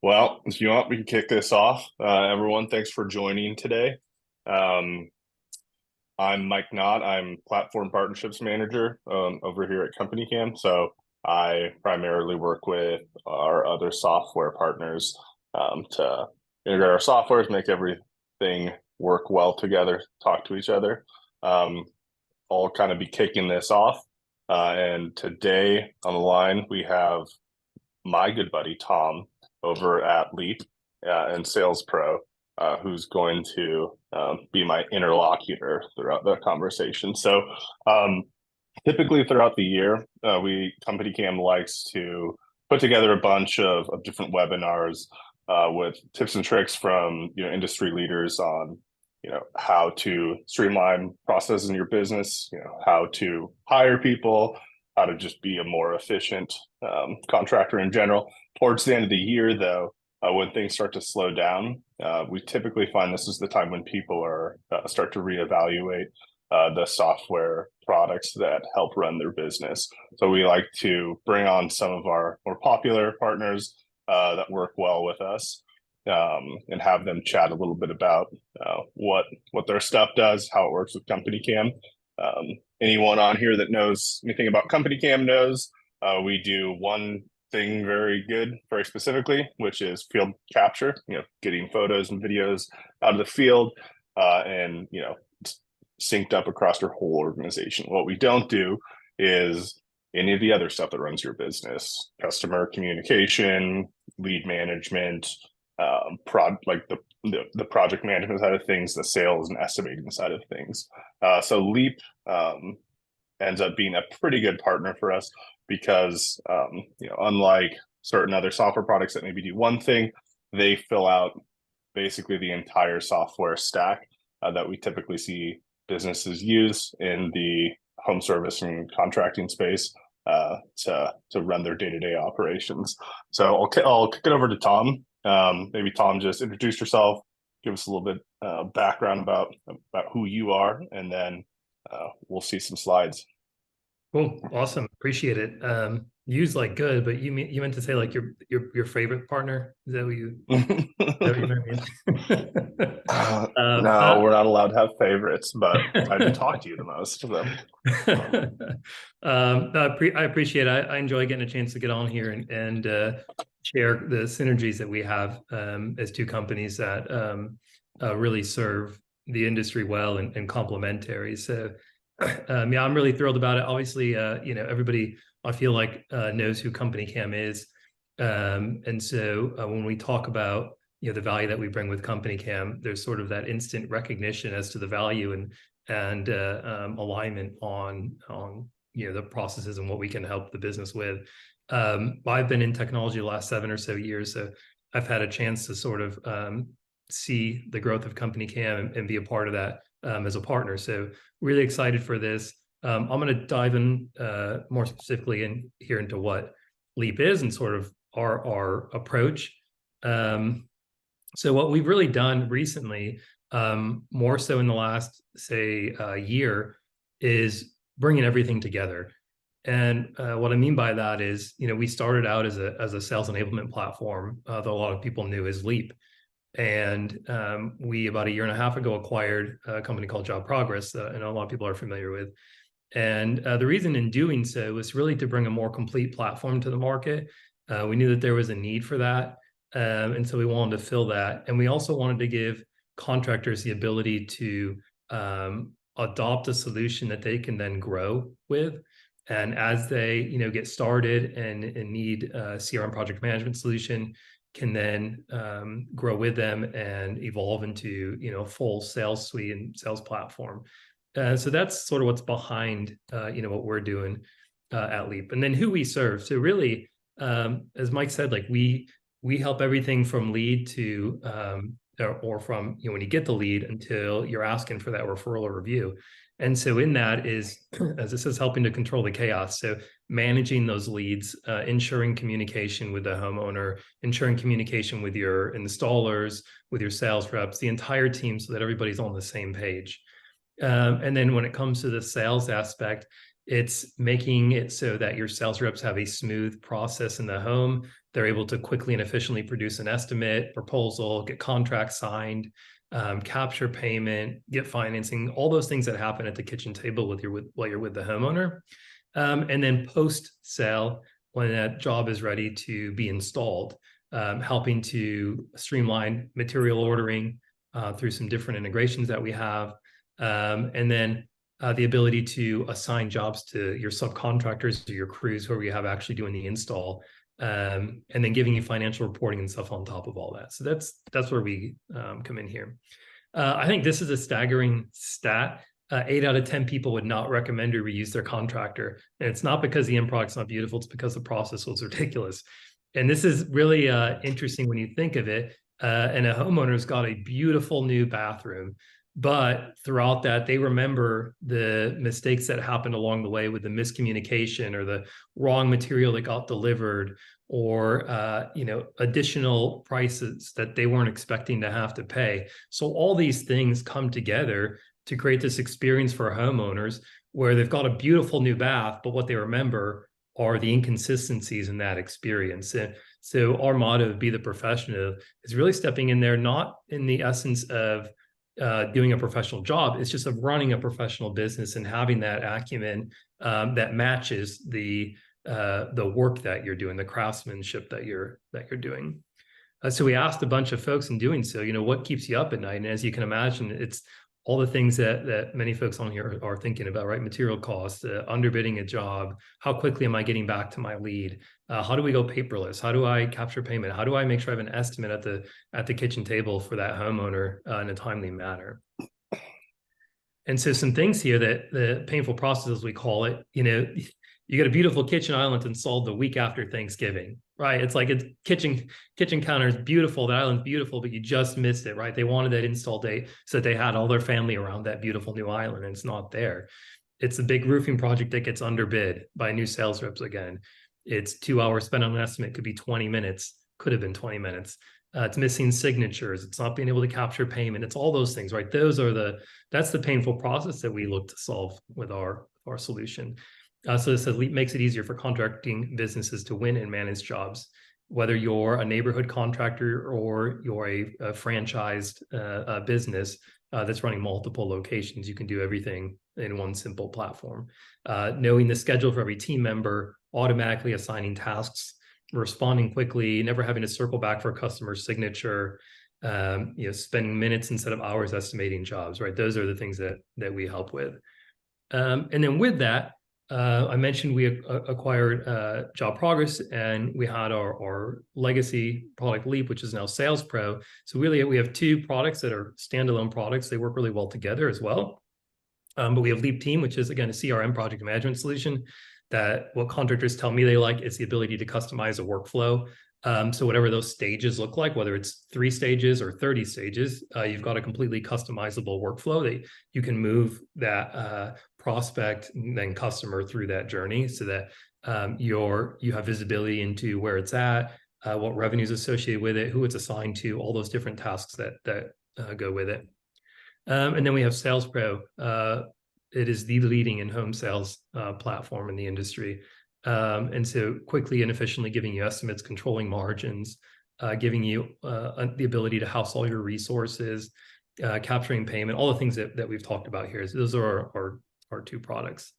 Well, if you want, we can kick this off. Everyone, thanks for joining today. Um, I'm Mike Knott. I'm Platform Partnerships Manager over here at CompanyCam. So I primarily work with our other software partners to integrate our softwares, make everything work well together, talk to each other. Um, I'll kind of be kicking this off. And today on the line, we have my good buddy Tom over at Leap and SalesPro, who's going to be my interlocutor throughout the conversation. So, typically throughout the year, we CompanyCam likes to put together a bunch of different webinars with tips and tricks from industry leaders on how to streamline processes in your business, how to hire people, how to just be a more efficient contractor in general. Towards the end of the year, though, when things start to slow down, we typically find this is the time when people are start to reevaluate the software products that help run their business. So we like to bring on some of our more popular partners that work well with us, and have them chat a little bit about what their stuff does, how it works with CompanyCam. Anyone on here that knows anything about CompanyCam knows we do one thing very good, very specifically, which is field capture. Getting photos and videos out of the field, and synced up across your whole organization. What we don't do is any of the other stuff that runs your business: customer communication, lead management, like the project management side of things, the sales and estimating side of things. So Leap ends up being a pretty good partner for us because unlike certain other software products that maybe do one thing, they fill out basically the entire software stack that we typically see businesses use in the home service and contracting space to run their day-to-day operations. So I'll kick it over to Tom. Maybe Tom, just introduce yourself, give us a little bit background about who you are, and then we'll see some slides. Cool. Awesome. Appreciate it. Use like good, but you meant to say like your favorite partner? Is that what you mean? No, we're not allowed to have favorites, but I do talk to you the most. So. I appreciate it. I enjoy getting a chance to get on here and share the synergies that we have as two companies that really serve the industry well and complementary. So yeah, I'm really thrilled about it. Obviously, everybody I feel like knows who CompanyCam is. And so when we talk about the value that we bring with CompanyCam, there's sort of that instant recognition as to the value and alignment on the processes and what we can help the business with. I've been in technology the last 7 or so years, so I've had a chance to sort of see the growth of CompanyCam and be a part of that as a partner. So really excited for this. I'm going to dive in more specifically into what Leap is and sort of our approach. So what we've really done recently, more so in the last, say, year, is bringing everything together. And what I mean by that is, we started out as a sales enablement platform that a lot of people knew as Leap. And we, about 1.5 years ago, acquired a company called Job Progress, and a lot of people are familiar with. And the reason in doing so was really to bring a more complete platform to the market. We knew that there was a need for that. And so we wanted to fill that. And we also wanted to give contractors the ability to adopt a solution that they can then grow with. And as they, get started and need a CRM project management solution, can then grow with them and evolve into, full sales suite and sales platform. So that's sort of what's behind, what we're doing at Leap. And then who we serve. So really, as Mike said, like we help everything from lead to, or from, when you get the lead until you're asking for that referral or review. And so in that is, as this is helping to control the chaos. So managing those leads, ensuring communication with the homeowner, ensuring communication with your installers, with your sales reps, the entire team, so that everybody's on the same page. And then when it comes to the sales aspect, It's making it so that your sales reps have a smooth process in the home. They're able to quickly and efficiently produce an estimate, proposal, get contracts signed, capture payment, get financing, all those things that happen at the kitchen table while you're with the homeowner. And then post-sale, when that job is ready to be installed, helping to streamline material ordering through some different integrations that we have. And then the ability to assign jobs to your subcontractors or your crews who you have actually doing the install, and then giving you financial reporting and stuff on top of all that. So that's where we come in here. I think this is a staggering stat. 8 out of 10 people would not recommend or reuse their contractor. And it's not because the end product's not beautiful, it's because the process was ridiculous. And this is really interesting when you think of it. And a homeowner's got a beautiful new bathroom, but throughout that, they remember the mistakes that happened along the way with the miscommunication or the wrong material that got delivered, or additional prices that they weren't expecting to have to pay. So all these things come together to create this experience for homeowners where they've got a beautiful new bath, but what they remember are the inconsistencies in that experience. And so our motto, be the professional, is really stepping in there, not in the essence of doing a professional job. It's just of running a professional business and having that acumen that matches the work that you're doing, the craftsmanship that you're doing. So we asked a bunch of folks in doing so, what keeps you up at night? And as you can imagine, it's all the things that many folks on here are thinking about, right? Material costs, underbidding a job, how quickly am I getting back to my lead? How do we go paperless? How do I capture payment? How do I make sure I have an estimate at the kitchen table for that homeowner in a timely manner? And so some things here that the painful process, as we call it, you get a beautiful kitchen island installed the week after Thanksgiving, right? It's like it's kitchen counter is beautiful, that island's beautiful, but you just missed it, right? They wanted that install date so that they had all their family around that beautiful new island, and it's not there. It's a big roofing project that gets underbid by new sales reps again. It's 2 hours spent on an estimate, could be 20 minutes, could have been 20 minutes. It's missing signatures. It's not being able to capture payment. It's all those things, right? That's the painful process that we look to solve with our solution. So this makes it easier for contracting businesses to win and manage jobs, whether you're a neighborhood contractor or you're a franchised business that's running multiple locations. You can do everything in one simple platform. Knowing the schedule for every team member, automatically assigning tasks, responding quickly, never having to circle back for a customer signature, spending minutes instead of hours estimating jobs, right? Those are the things that we help with. And then with that, I mentioned we acquired Job Progress, and we had our legacy product Leap, which is now SalesPro. So really, we have 2 products that are standalone products. They work really well together as well. But we have Leap Team, which is, again, a CRM project management solution that what contractors tell me they like is the ability to customize a workflow. So whatever those stages look like, whether it's 3 stages or 30 stages, you've got a completely customizable workflow that you can move that prospect and then customer through that journey, so that you have visibility into where it's at, what revenue is associated with it, who it's assigned to, all those different tasks that go with it. And then we have SalesPro. It is the leading in-home sales platform in the industry. And so quickly and efficiently giving you estimates, controlling margins, giving you the ability to house all your resources, capturing payment, all the things that we've talked about here. So those are our 2 products.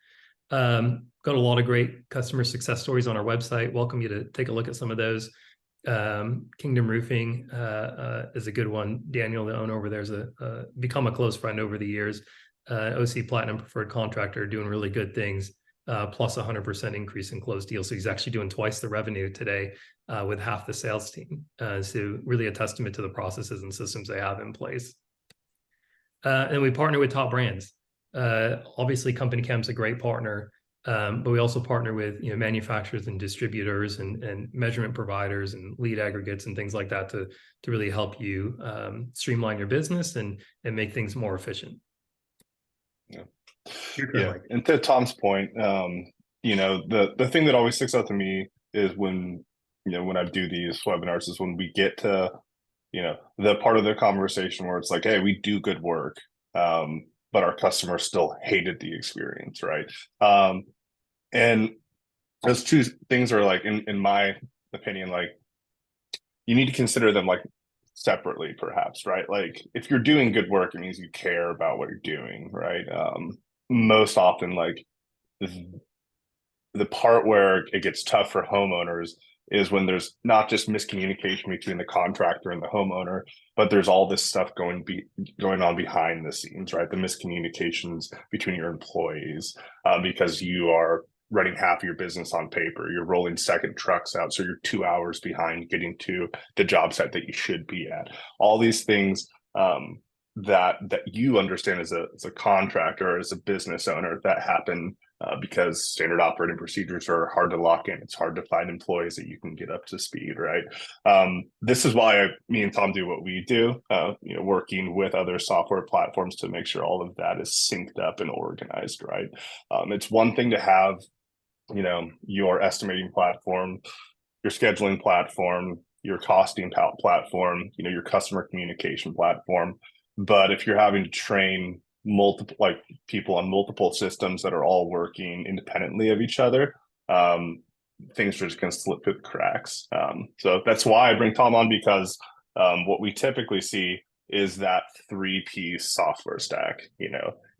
Got a lot of great customer success stories on our website. Welcome you to take a look at some of those. Kingdom Roofing is a good one. Daniel, the owner over there, has become a close friend over the years. OC Platinum preferred contractor, doing really good things. Plus 100% increase in closed deals. So he's actually doing twice the revenue today with half the sales team. So really a testament to the processes and systems they have in place. And we partner with top brands. Obviously, CompanyCam is a great partner, but we also partner with manufacturers and distributors and measurement providers and lead aggregates and things like that to really help you streamline your business and make things more efficient. Yeah, and to Tom's point, the thing that always sticks out to me is when I do these webinars is when we get to the part of the conversation where it's like, hey, we do good work. but our customers still hated the experience, right? And those two things are like, in my opinion, like you need to consider them like separately, perhaps, right? Like if you're doing good work, it means you care about what you're doing, right? Most often, like the part where it gets tough for homeowners is when there's not just miscommunication between the contractor and the homeowner, but there's all this stuff going on behind the scenes, right? The miscommunications between your employees, because you are running half of your business on paper. You're rolling second trucks out, so you're 2 hours behind getting to the job site that you should be at. All these things that you understand as a contractor or as a business owner that happen because standard operating procedures are hard to lock in. It's hard to find employees that you can get up to speed, right? This is why me and Tom do what we do, working with other software platforms to make sure all of that is synced up and organized, right? It's one thing to have, your estimating platform, your scheduling platform, your costing platform, your customer communication platform. But if you're having to train multiple people on multiple systems that are all working independently of each other, things are just going to slip through the cracks. So that's why I bring Tom on, because what we typically see is that 3-piece software stack.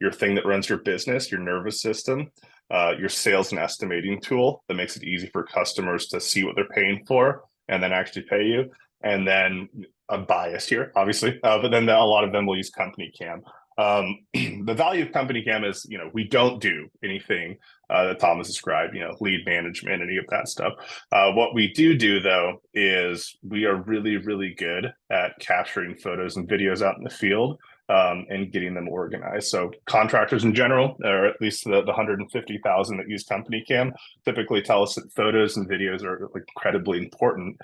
Your thing that runs your business, your nervous system, your sales and estimating tool that makes it easy for customers to see what they're paying for and then actually pay you. And then I'm biased here, obviously, but then a lot of them will use CompanyCam. The value of CompanyCam is, we don't do anything that Tom has described, lead management, any of that stuff. What we do, though, is we are really, really good at capturing photos and videos out in the field and getting them organized. So contractors in general, or at least the 150,000 that use CompanyCam, typically tell us that photos and videos are incredibly important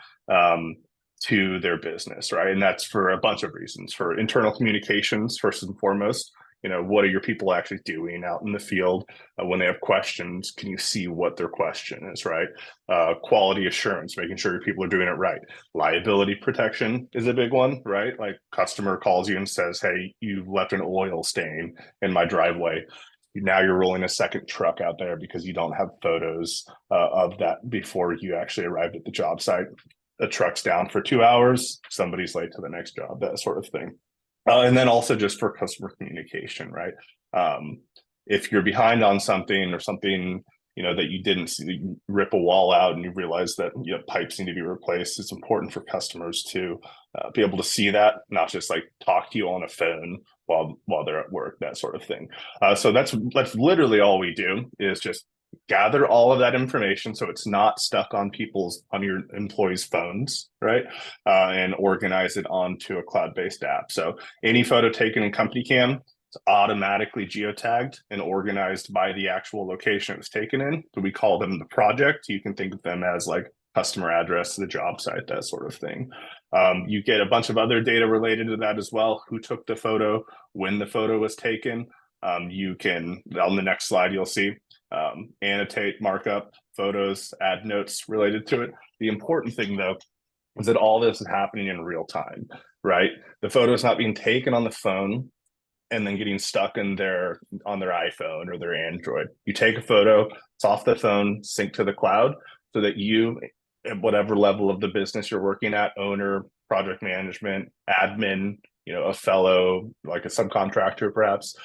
to their business, right? And that's for a bunch of reasons. For internal communications, first and foremost, what are your people actually doing out in the field? When they have questions, can you see what their question is, right? Quality assurance, making sure your people are doing it right. Liability protection is a big one, right? Like customer calls you and says, hey, you left an oil stain in my driveway. Now you're rolling a second truck out there because you don't have photos of that before you actually arrived at the job site. The truck's down for 2 hours, somebody's late to the next job, that sort of thing. And then also just for customer communication, right? If you're behind on something or something, that you didn't see, you rip a wall out and you realize that pipes need to be replaced, it's important for customers to be able to see that, not just talk to you on a phone while they're at work, that sort of thing. So that's literally all we do, is just gather all of that information so it's not stuck on your employees' phones, right? And organize it onto a cloud-based app. So any photo taken in CompanyCam is automatically geotagged and organized by the actual location it was taken in. So we call them the project. You can think of them as customer address to the job site, that sort of thing. You get a bunch of other data related to that as well. Who took the photo, when the photo was taken. You can, on the next slide, you'll see annotate, markup photos, add notes related to it. The important thing, though, is that all this is happening in real time, right? The photo is not being taken on the phone and then getting stuck on their iPhone or their Android. You take a photo, it's off the phone, sync to the cloud, so that you, at whatever level of the business you're working at, owner, project management, admin, a fellow, like a subcontractor, perhaps,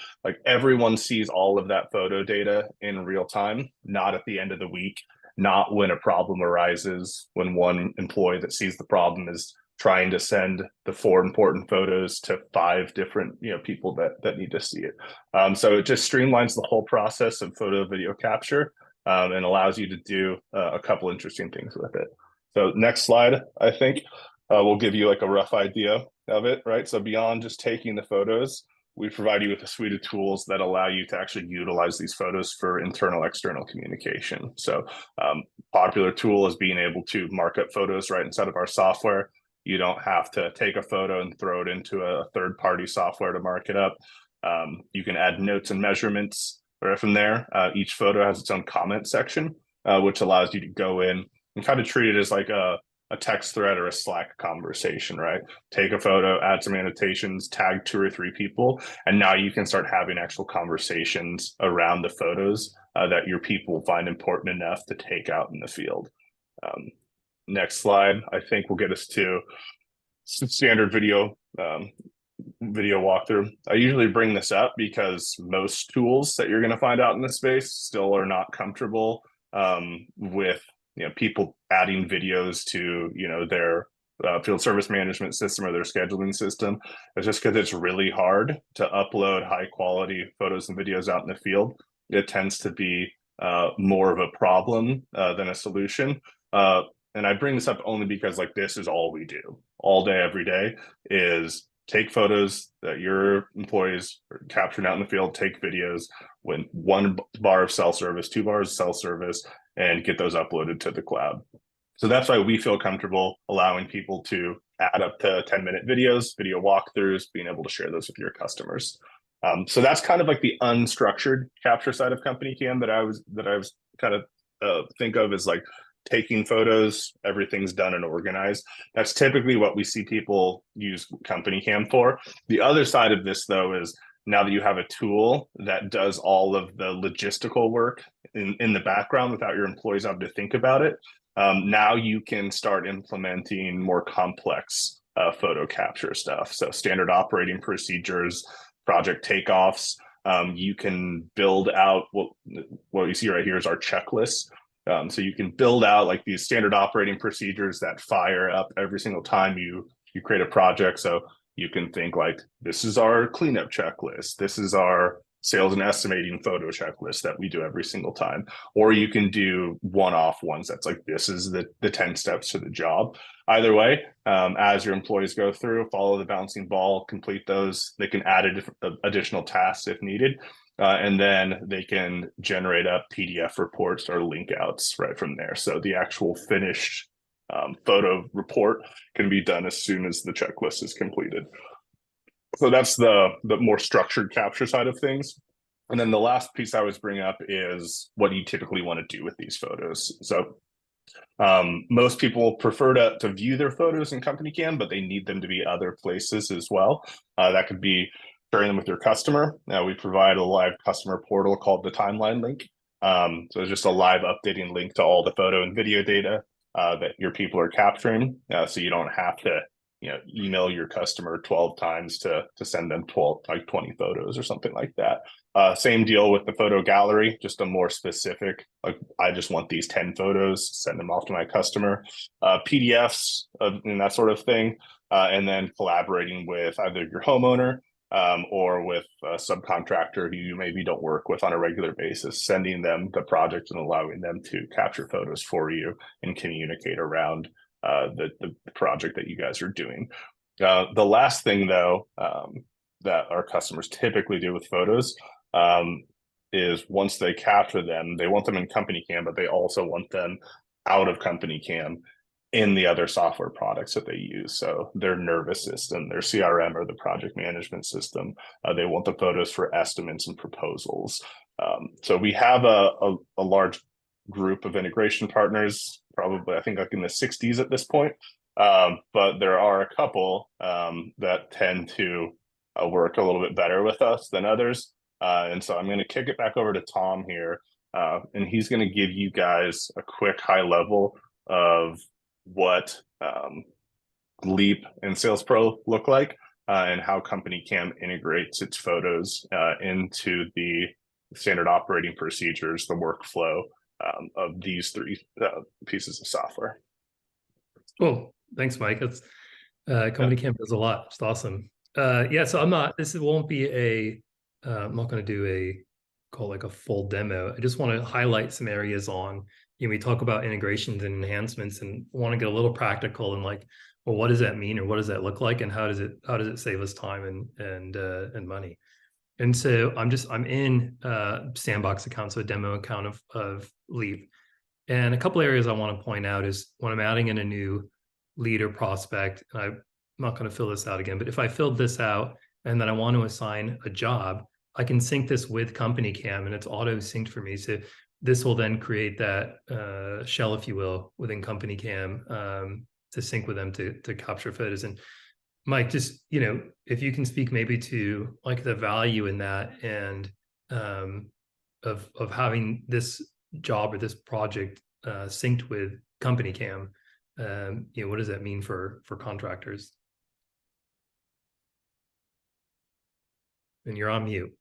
everyone sees all of that photo data in real time, not at the end of the week, not when a problem arises, when one employee that sees the problem is trying to send the 4 important photos to 5 different people that need to see it. So it just streamlines the whole process of photo video capture and allows you to do a couple interesting things with it. So next slide, I think, will give you a rough idea of it, right? So beyond just taking the photos, we provide you with a suite of tools that allow you to actually utilize these photos for internal, external communication. So popular tool is being able to mark up photos right inside of our software. You don't have to take a photo and throw it into a third-party software to mark it up. You can add notes and measurements right from there. Each photo has its own comment section, which allows you to go in and kind of treat it as a a text thread or a Slack conversation, right? Take a photo, add some annotations, tag 2 or 3 people, and now you can start having actual conversations around the photos that your people find important enough to take out in the field. Next slide, I think will get us to some standard video walkthrough. I usually bring this up because most tools that you're going to find out in this space still are not comfortable with people adding videos to their field service management system or their scheduling system. It's just because it's really hard to upload high quality photos and videos out in the field. It tends to be more of a problem than a solution. And I bring this up only because this is all we do all day, every day, is take photos that your employees are capturing out in the field, take videos with 1 bar of cell service, 2 bars of cell service, and get those uploaded to the cloud. So that's why we feel comfortable allowing people to add up to 10-minute videos, video walkthroughs, being able to share those with your customers. So that's kind of the unstructured capture side of CompanyCam that I was kind of think of as taking photos, everything's done and organized. That's typically what we see people use CompanyCam for. The other side of this, though, is now that you have a tool that does all of the logistical work in the background without your employees having to think about it, now you can start implementing more complex photo capture stuff. So standard operating procedures, project takeoffs. You can build out what you see right here is our checklist. So you can build out these standard operating procedures that fire up every single time you create a project. So you can think this is our cleanup checklist. This is our sales and estimating photo checklist that we do every single time. Or you can do one-off ones that's this is the 10 steps to the job. Either way, as your employees go through, follow the bouncing ball, complete those. They can add additional tasks if needed. And then they can generate up PDF reports or link outs right from there. So the actual finished photo report can be done as soon as the checklist is completed. So that's the more structured capture side of things. And then the last piece I always bring up is what do you typically want to do with these photos? So most people prefer to view their photos in CompanyCam, but they need them to be other places as well. That could be sharing them with your customer. We provide a live customer portal called the Timeline link. So it's just a live updating link to all the photo and video data that your people are capturing. So you don't have to email your customer 12 times to send them 20 photos or something like that. Same deal with the photo gallery, just a more specific, I just want these 10 photos, send them off to my customer. PDFs and that sort of thing. And then collaborating with either your homeowner or with a subcontractor who you maybe don't work with on a regular basis, sending them the project and allowing them to capture photos for you and communicate around the project that you guys are doing. The last thing, though, that our customers typically do with photos is once they capture them, they want them in CompanyCam, but they also want them out of CompanyCam in the other software products that they use. So their nervous system, their CRM, or the project management system. They want the photos for estimates and proposals. So we have a large group of integration partners, probably I think in the 60s at this point. But there are a couple that tend to work a little bit better with us than others. And so I'm going to kick it back over to Tom here, and he's going to give you guys a quick high level of what Leap and SalesPro look like, and how CompanyCam integrates its photos into the standard operating procedures, the workflow of these 3 pieces of software. Cool. Thanks, Mike. That's CompanyCam does a lot. It's awesome. Yeah, so this won't be I'm not going to do a full demo. I just want to highlight some areas on, we talk about integrations and enhancements, and want to get a little practical and well, what does that mean, or what does that look like, and how does it save us time and money? And so I'm in Sandbox account, so a demo account of Leap. And a couple areas I want to point out is when I'm adding in a new lead or prospect, and I'm not going to fill this out again, but if I filled this out and then I want to assign a job, I can sync this with CompanyCam, and it's auto synced for me. So this will then create that shell, if you will, within CompanyCam sync with them to capture photos. And Mike, just, you know, if you can speak maybe to like the value in that, and of having this job or this project synced with CompanyCam, you know, what does that mean for contractors? And you're on mute.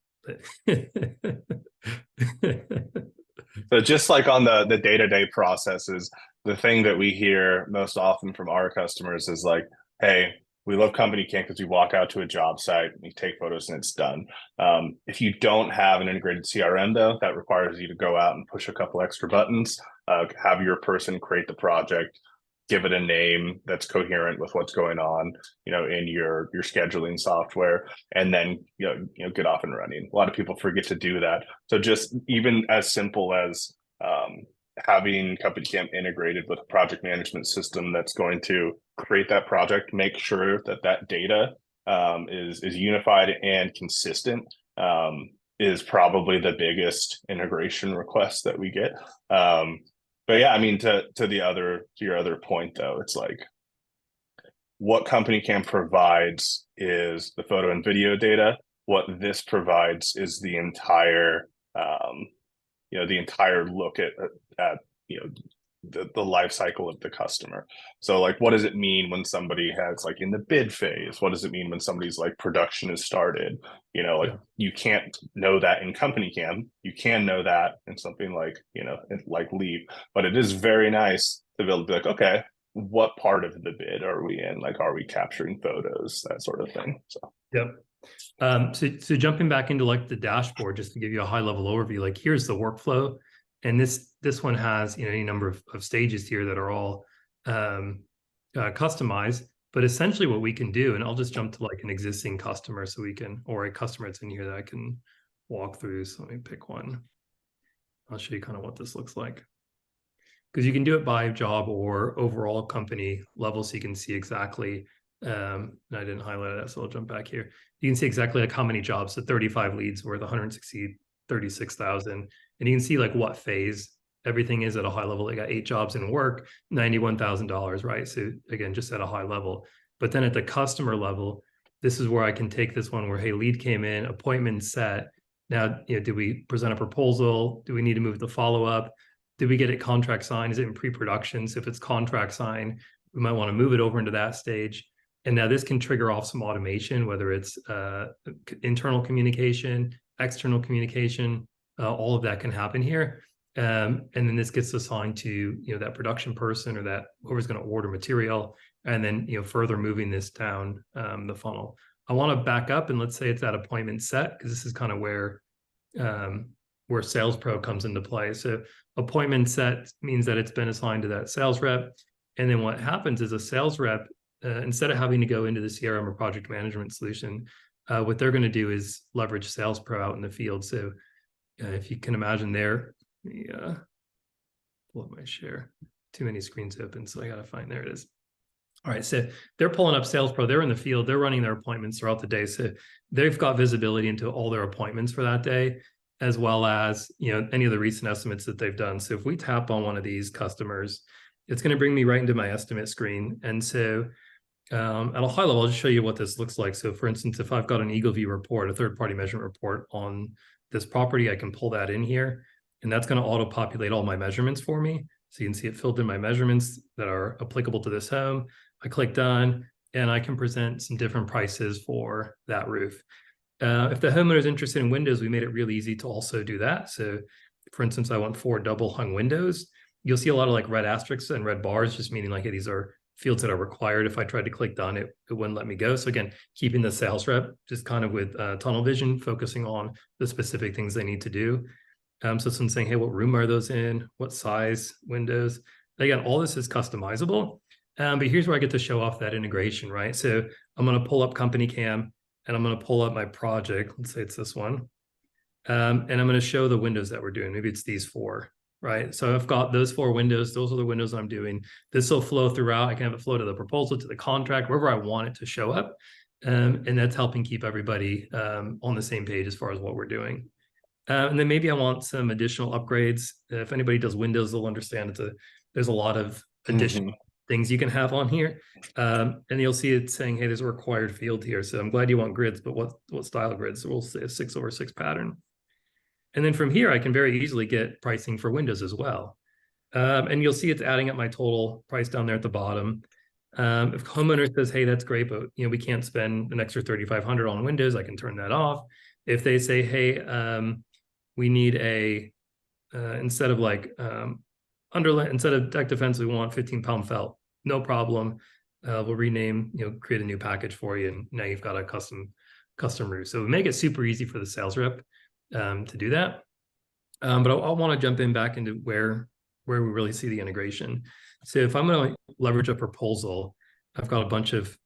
So just like on the day-to-day processes, the thing that we hear most often from our customers is like, hey, we love CompanyCam because we walk out to a job site, we take photos, and it's done. If you don't have an integrated CRM, though, that requires you to go out and push a couple extra buttons, have your person create the project, give it a name that's coherent with what's going on, you know, in your scheduling software, and then get off and running. A lot of people forget to do that. So just even as simple as having CompanyCam integrated with a project management system that's going to create that project, make sure that that data is unified and consistent, is probably the biggest integration request that we get. But yeah, I mean, to your other point though, it's like what CompanyCam provides is the photo and video data. What this provides is the entire the entire look at the life cycle of the customer. So like, what does it mean when somebody has like in the bid phase? What does it mean when somebody's like production has started? You know, like you can't know that in CompanyCam. You can know that in something like, like Leap, but it is very nice to be able to be like, okay, what part of the bid are we in? Like, are we capturing photos, that sort of thing? So, yep. So jumping back into like the dashboard, just to give you a high level overview, like here's the workflow. And this one has, you know, any number of stages here that are all customized. But essentially what we can do, and I'll just jump to like an existing customer so we can, or a customer that's in here that I can walk through. So let me pick one. I'll show you kind of what this looks like. Because you can do it by job or overall company level, so you can see exactly, and I didn't highlight that, so I'll jump back here. You can see exactly like how many jobs, so 35 leads worth 136,000. And you can see like what phase everything is at a high level. They got 8 jobs in work, $91,000, right? So again, just at a high level. But then at the customer level, this is where I can take this one where, hey, lead came in, appointment set. Now, you know, do we present a proposal? Do we need to move the follow-up? Did we get it contract signed? Is it in pre-production? So if it's contract signed, we might want to move it over into that stage. And now this can trigger off some automation, whether it's internal communication, external communication, all of that can happen here. And then this gets assigned to, that production person or that whoever's going to order material, and then, further moving this down the funnel. I want to back up and let's say it's that appointment set, because this is kind of where SalesPro comes into play. So appointment set means that it's been assigned to that sales rep. And then what happens is a sales rep, instead of having to go into the CRM or project management solution, what they're going to do is leverage SalesPro out in the field. So if you can imagine there, pull up my share. Too many screens open, so I got to find, there it is. All right, so they're pulling up SalesPro. They're in the field. They're running their appointments throughout the day. So they've got visibility into all their appointments for that day, as well as, any of the recent estimates that they've done. So if we tap on one of these customers, it's going to bring me right into my estimate screen. And so at a high level, I'll just show you what this looks like. So for instance, if I've got an EagleView report, a third-party measurement report on this property, I can pull that in here, and that's going to auto-populate all my measurements for me. So you can see it filled in my measurements that are applicable to this home. I click done, and I can present some different prices for that roof. If the homeowner is interested in windows, we made it really easy to also do that. So for instance, I want 4 double hung windows. You'll see a lot of like red asterisks and red bars, just meaning like, hey, these are fields that are required. If I tried to click done, it wouldn't let me go. So again, keeping the sales rep just kind of with tunnel vision, focusing on the specific things they need to do. So someone's saying, hey, what room are those in? What size windows? Again, all this is customizable. But here's where I get to show off that integration, right? So I'm going to pull up CompanyCam, and I'm going to pull up my project. Let's say it's this one. And I'm going to show the windows that we're doing. Maybe it's these 4, right? So I've got those 4 windows. Those are the windows I'm doing. This will flow throughout. I can have it flow to the proposal, to the contract, wherever I want it to show up. And that's helping keep everybody on the same page as far as what we're doing. And then maybe I want some additional upgrades. If anybody does Windows, they'll understand there's a lot of additional things you can have on here. And you'll see it saying, hey, there's a required field here. So I'm glad you want grids, but what style grids? So we'll say a 6/6 pattern. And then from here, I can very easily get pricing for windows as well. And you'll see it's adding up my total price down there at the bottom. If homeowner says, hey, that's great, but we can't spend an extra $3,500 on windows, I can turn that off. If they say, hey, we need instead of instead of deck defense, we want 15-pound felt, no problem. We'll rename, create a new package for you, and now you've got a custom roof. So we make it super easy for the sales rep to do that. But I want to jump in back into where we really see the integration. So if I'm going to leverage a proposal, I've got a bunch of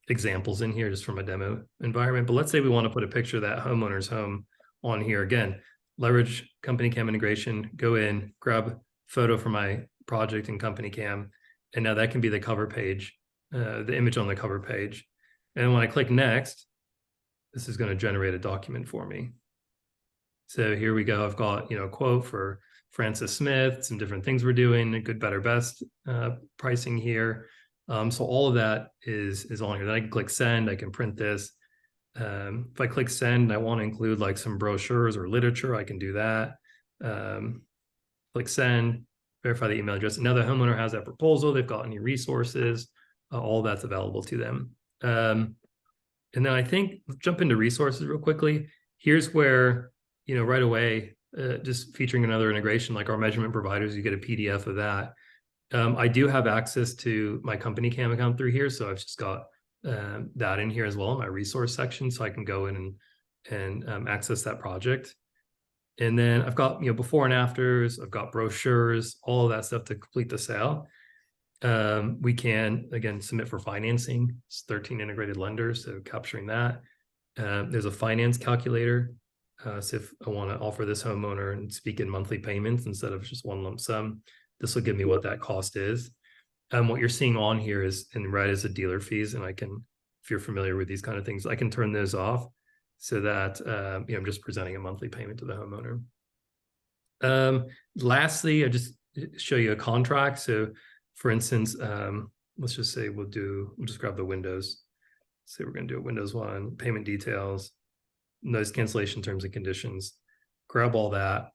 examples in here just from a demo environment. But let's say we want to put a picture of that homeowner's home on here. Again, leverage CompanyCam integration, go in, grab photo from my project in CompanyCam, and now that can be the cover page, the image on the cover page. And when I click next, this is going to generate a document for me. So here we go. I've got, a quote for Francis Smith, some different things we're doing, a good, better, best pricing here. So all of that is on here. Then I can click send. I can print this. If I click send and I want to include like some brochures or literature, I can do that. Click send, verify the email address. Now the homeowner has that proposal. They've got any resources, all that's available to them. And then I think, jump into resources real quickly. Here's where, right away, just featuring another integration like our measurement providers, you get a PDF of that. I do have access to my CompanyCam account through here. So I've just got that in here as well in my resource section. So I can go in and access that project. And then I've got, before and afters, I've got brochures, all of that stuff to complete the sale. We can, again, submit for financing. It's 13 integrated lenders, so capturing that. There's a finance calculator. So if I want to offer this homeowner and speak in monthly payments instead of just one lump sum, this will give me what that cost is. What you're seeing on here is in red is the dealer fees. And I can, if you're familiar with these kind of things, I can turn those off so that I'm just presenting a monthly payment to the homeowner. Lastly, I just show you a contract. So for instance, let's just say we'll just grab the windows. Say we're going to do a Windows 1, payment details, notice cancellation terms and conditions, grab all that.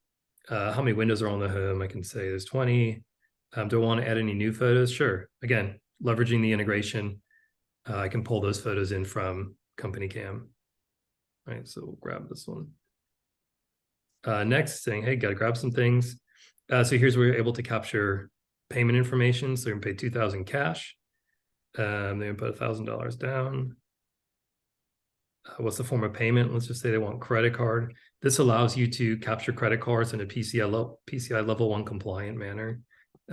How many windows are on the home? I can say there's 20. Do I want to add any new photos? Sure. Again, leveraging the integration, I can pull those photos in from CompanyCam. All right, so we'll grab this one. Next, saying, hey, got to grab some things. So here's where you're able to capture payment information. So you're going to pay $2,000 cash. They're going to put $1,000 down. What's the form of payment? Let's just say they want credit card. This allows you to capture credit cards in a PCI level 1 compliant manner.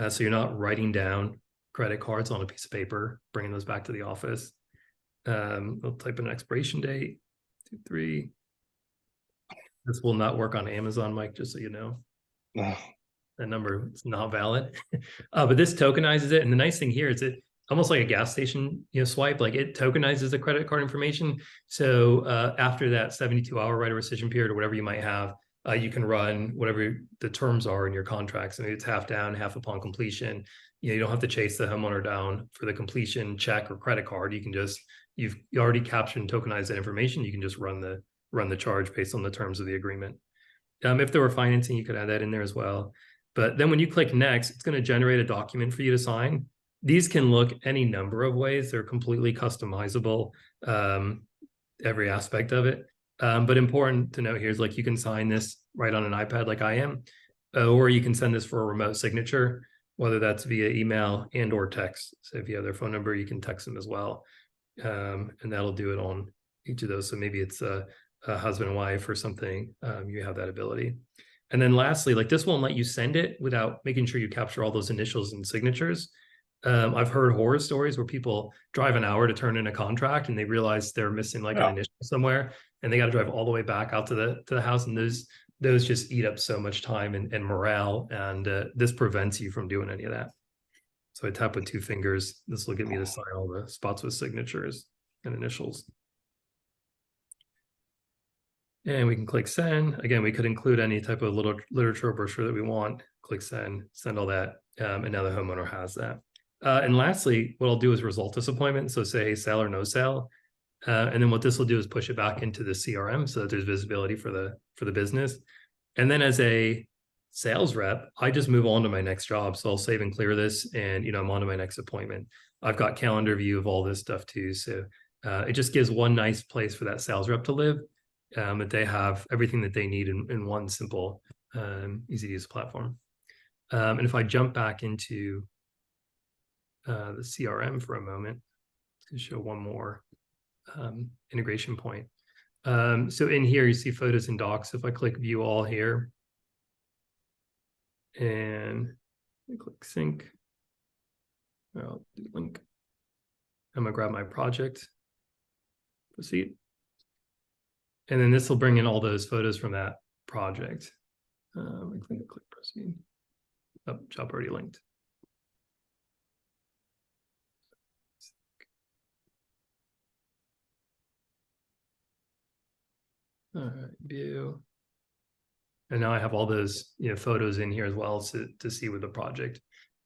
So you're not writing down credit cards on a piece of paper, bringing those back to the office. I'll type in an expiration date, 2/3. This will not work on Amazon, Mike, just so you know. That number is not valid. But this tokenizes it. And the nice thing here is it almost like a gas station swipe, like it tokenizes the credit card information. So after that 72-hour right of rescission period or whatever you might have, you can run whatever the terms are in your contracts. I mean, it's half down, half upon completion. You don't have to chase the homeowner down for the completion check or credit card. You can just, you already captured and tokenized that information. You can just run the charge based on the terms of the agreement. If there were financing, you could add that in there as well. But then when you click next, it's going to generate a document for you to sign. These can look any number of ways. They're completely customizable, every aspect of it. But important to note here is like you can sign this right on an iPad like I am, or you can send this for a remote signature, whether that's via email and or text. So if you have their phone number, you can text them as well. And that'll do it on each of those. So maybe it's a husband and wife or something, you have that ability. And then lastly, like this won't let you send it without making sure you capture all those initials and signatures. I've heard horror stories where people drive an hour to turn in a contract and they realize they're missing like an initial somewhere, and they got to drive all the way back out to the house. And those just eat up so much time and morale. And this prevents you from doing any of that. So I tap with 2 fingers. This will get me to sign all the spots with signatures and initials. And we can click send. Again, we could include any type of little literature or brochure that we want. Click send, send all that. And now the homeowner has that. And lastly, what I'll do is result this appointment. So say sale or no sale. And then what this will do is push it back into the CRM so that there's visibility for the business. And then as a sales rep, I just move on to my next job. So I'll save and clear this, and I'm on to my next appointment. I've got calendar view of all this stuff too. So it just gives one nice place for that sales rep to live, that they have everything that they need in one simple, easy to use platform. And if I jump back into the CRM for a moment to show one more integration point. So in here, you see photos and docs. If I click view all here and click sync, I'll do link. I'm gonna grab my project, proceed. And then this will bring in all those photos from that project. I'm gonna click proceed. Oh, job already linked. All right, view. And now I have all those photos in here as well to see with the project.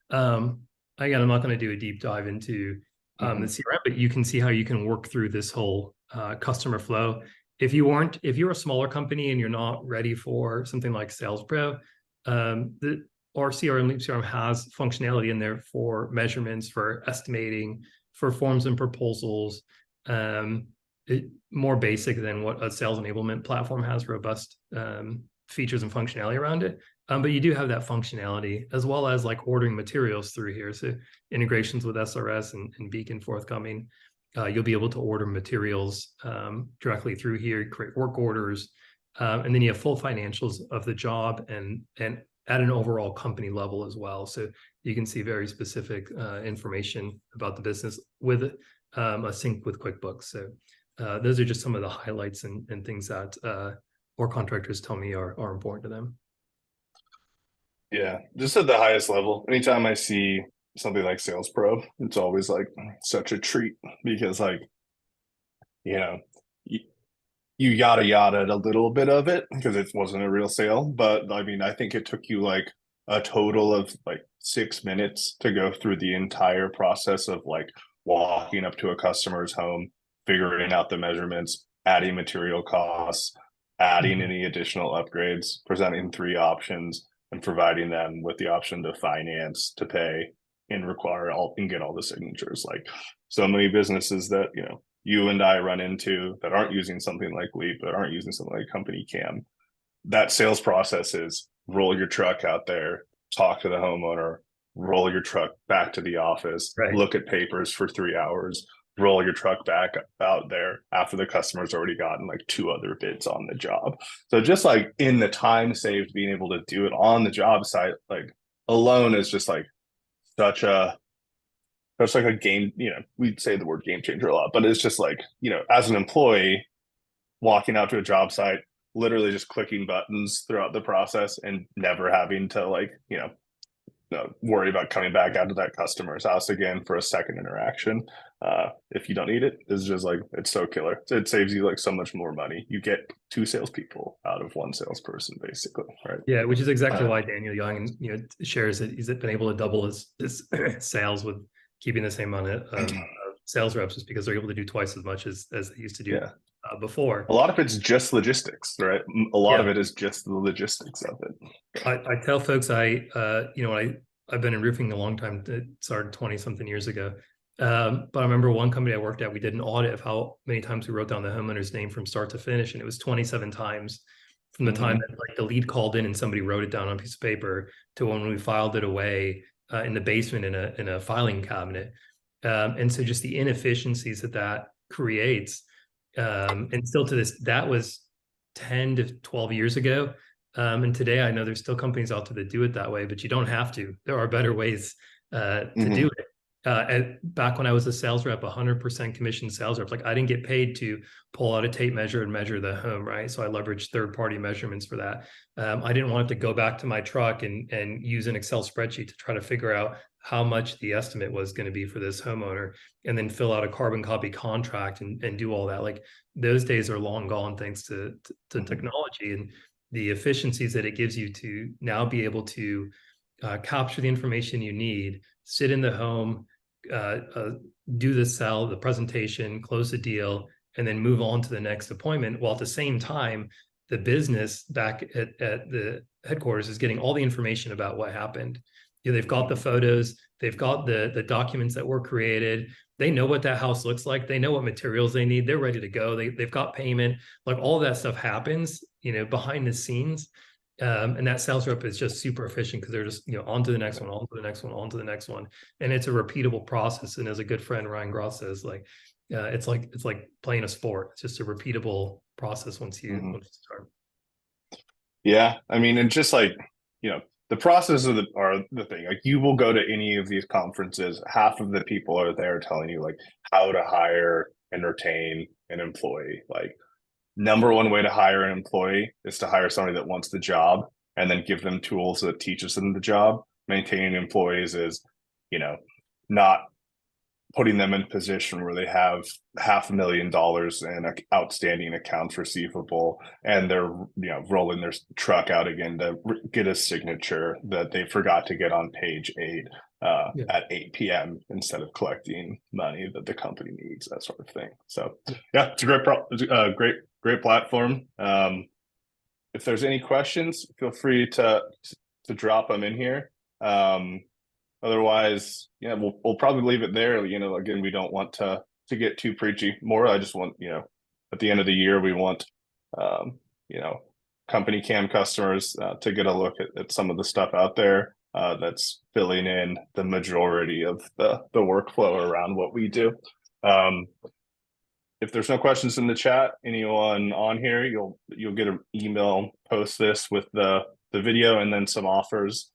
Again, I'm not going to do a deep dive into the CRM, but you can see how you can work through this whole customer flow. If you're a smaller company and you're not ready for something like SalesPro, our CRM has functionality in there for measurements, for estimating, for forms and proposals. More basic than what a sales enablement platform has, robust features and functionality around it. But you do have that functionality, as well as like ordering materials through here. So integrations with SRS and Beacon forthcoming. You'll be able to order materials directly through here, create work orders, and then you have full financials of the job and at an overall company level as well. So you can see very specific information about the business with a sync with QuickBooks. So those are just some of the highlights and things that our contractors tell me are important to them. Yeah, just at the highest level. Anytime I see something like SalesPro, it's always like such a treat because like, you yada yada a little bit of it because it wasn't a real sale. But I mean, I think it took you like a total of like 6 minutes to go through the entire process of like walking up to a customer's home, figuring out the measurements, adding material costs, adding any additional upgrades, presenting 3 options, and providing them with the option to finance, to pay, and require all and get all the signatures. Like so many businesses that you and I run into that aren't using something like Leap, that aren't using something like CompanyCam. That sales process is roll your truck out there, talk to the homeowner, roll your truck back to the office, Right. look at papers for 3 hours, roll your truck back out there after the customer's already gotten like 2 other bids on the job. So just like in the time saved, being able to do it on the job site, like alone is just like such a game, we say the word game changer a lot, but it's just like, as an employee walking out to a job site, literally just clicking buttons throughout the process and never having to like, worry about coming back out to that customer's house again for a second interaction. If you don't need it, it's just like, it's so killer. It saves you like so much more money. You get 2 salespeople out of 1 salesperson, basically, right? Yeah, which is exactly why Daniel Young, shares that he's been able to double his sales with keeping the same amount of sales reps, just because they're able to do twice as much as they used to do before. A lot of it's just logistics, right? A lot of it is just the logistics of it. I tell folks I've been in roofing a long time. It started 20 something years ago. But I remember one company I worked at, we did an audit of how many times we wrote down the homeowner's name from start to finish. And it was 27 times from the time that like the lead called in and somebody wrote it down on a piece of paper to when we filed it away in the basement in a filing cabinet. And so just the inefficiencies that creates, and still to this, that was 10 to 12 years ago. And today I know there's still companies out there that do it that way, but you don't have to. There are better ways to do it. Back when I was a sales rep, 100% commission sales rep, like I didn't get paid to pull out a tape measure and measure the home, right? So I leveraged third-party measurements for that. I didn't want to go back to my truck and use an Excel spreadsheet to try to figure out how much the estimate was going to be for this homeowner, and then fill out a carbon copy contract and do all that. Like those days are long gone, thanks to technology and the efficiencies that it gives you to now be able to capture the information you need, sit in the home, do the presentation, close the deal, and then move on to the next appointment, while at the same time, the business back at the headquarters is getting all the information about what happened. They've got the photos, they've got the documents that were created, they know what that house looks like, they know what materials they need, they're ready to go, they've got payment, like all that stuff happens, behind the scenes. And that sales rep is just super efficient because they're just, on to the next one, on to the next one, on to the next one. And it's a repeatable process. And as a good friend, Ryan Gross says, like, it's like playing a sport. It's just a repeatable process once you start. Yeah. I mean, and just like, the process are the thing. Like, you will go to any of these conferences, half of the people are there telling you like how to hire and retain an employee. Like, number one way to hire an employee is to hire somebody that wants the job and then give them tools that teaches them the job. Maintaining employees is, not putting them in a position where they have $500,000 in outstanding accounts receivable and they're rolling their truck out again to get a signature that they forgot to get on page 8 at 8 p.m. instead of collecting money that the company needs, that sort of thing. So yeah, it's a great platform. If there's any questions, feel free to drop them in here. Otherwise, yeah, we'll probably leave it there. Again, we don't want to get too preachy. More, I just want, at the end of the year, we want, CompanyCam customers to get a look at some of the stuff out there that's filling in the majority of the workflow around what we do. If there's no questions in the chat, anyone on here, you'll get an email post this with the video and then some offers.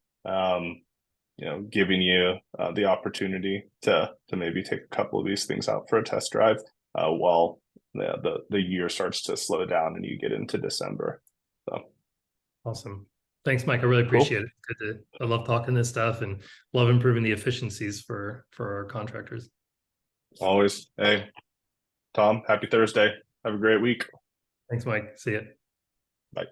Giving you the opportunity to maybe take a couple of these things out for a test drive while the year starts to slow down and you get into December. So awesome. Thanks, Mike. I really appreciate it. I love talking this stuff and love improving the efficiencies for our contractors. Always. Hey, Tom, happy Thursday. Have a great week. Thanks, Mike. See you. Bye.